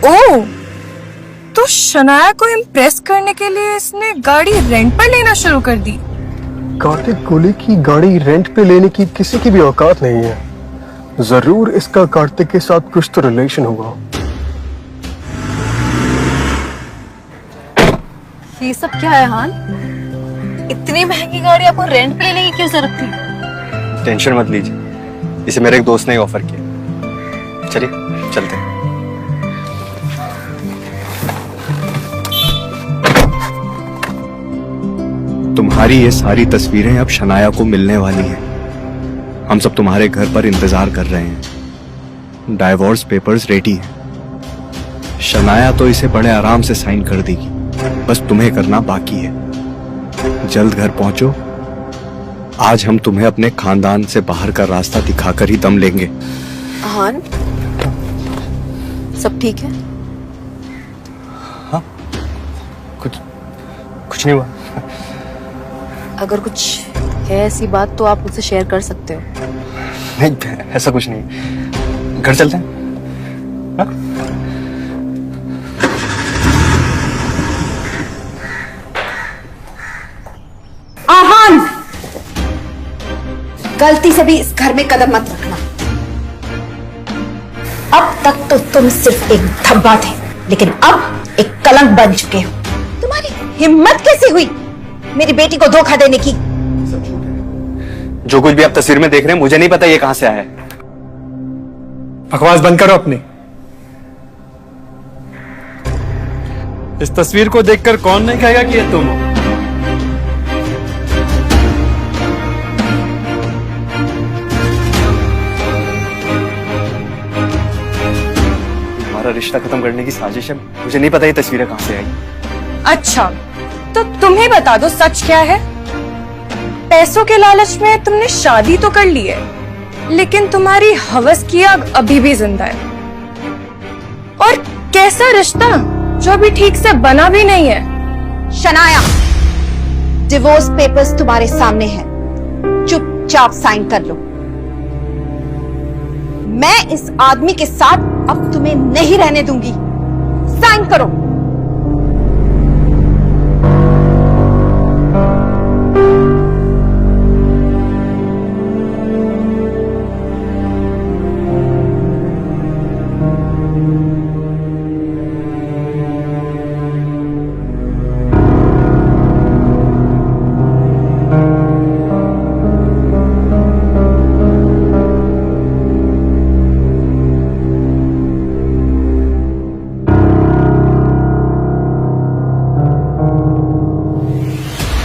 ओह, तो शनाया को इम्प्रेस करने के लिए इसने गाड़ी रेंट पर लेना शुरू कर दी। कार्तिक कोहली की गाड़ी रेंट पे लेने की किसी की भी औकात नहीं है। जरूर इसका कार्तिक के साथ कुछ तो रिलेशन होगा। ये सब क्या है हान? इतनी महंगी गाड़ी आपको रेंट पे लेने की क्यों जरूरत थी? टेंशन मत लीजिए, इसे मेरे एक दोस्त ने ही ऑफर किया। चलिए चलते हैं। तुम्हारी ये सारी तस्वीरें अब शनाया को मिलने वाली हैं। हम सब तुम्हारे घर पर इंतजार कर रहे हैं। डाइवोर्स पेपर्स रेडी हैं। शनाया तो इसे बड़े आराम से साइन कर देगी, बस तुम्हें करना बाकी है। जल्द घर पहुंचो। आज हम तुम्हें अपने खानदान से बाहर का रास्ता दिखाकर ही दम लेंगे। हान, सब ठीक है? हाँ, कुछ नहीं हुआ। अगर कुछ है ऐसी बात तो आप मुझसे शेयर कर सकते हो। नहीं, ऐसा कुछ नहीं। घर चलते हैं। हाँ? आहान, गलती से भी इस घर में कदम मत रखना। अब तक तो तुम सिर्फ एक धब्बा थे, लेकिन अब एक कलंक बन चुके हो। तुम्हारी हिम्मत कैसे हुई मेरी बेटी को धोखा देने की? जो कुछ भी आप तस्वीर में देख रहे हैं, मुझे नहीं पता ये कहां से आया है। बकवास बंद करो अपनी। इस तस्वीर को देखकर कौन नहीं कहेगा कि ये तुम हो? हमारा रिश्ता खत्म करने की साजिश है। मुझे नहीं पता ये तस्वीरें कहां से आई। अच्छा, तो तुम ही बता दो सच क्या है? पैसों के लालच में तुमने शादी तो कर ली है, लेकिन तुम्हारी हवस की आग अभी भी जिंदा है। और कैसा रिश्ता जो अभी ठीक से बना भी नहीं है। शनाया, डिवोर्स पेपर्स तुम्हारे सामने हैं, चुपचाप साइन कर लो। मैं इस आदमी के साथ अब तुम्हें नहीं रहने दूंगी। साइन करो।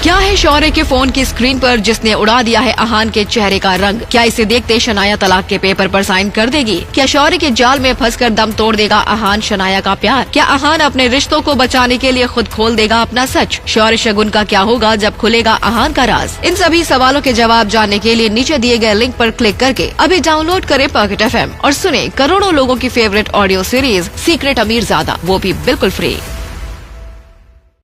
क्या है शौर्य के फोन की स्क्रीन पर जिसने उड़ा दिया है आहान के चेहरे का रंग? क्या इसे देखते शनाया तलाक के पेपर पर साइन कर देगी? क्या शौर्य के जाल में फंसकर दम तोड़ देगा आहान शनाया का प्यार? क्या आहान अपने रिश्तों को बचाने के लिए खुद खोल देगा अपना सच? शौर्य शगुन का क्या होगा जब खुलेगा आहान का राज? इन सभी सवालों के जवाब जानने के लिए नीचे दिए गए लिंक पर क्लिक करके अभी डाउनलोड करें पॉकेट FM और सुने करोड़ों लोगों की फेवरेट ऑडियो सीरीज सीक्रेट अमीरजादा, वो भी बिल्कुल फ्री।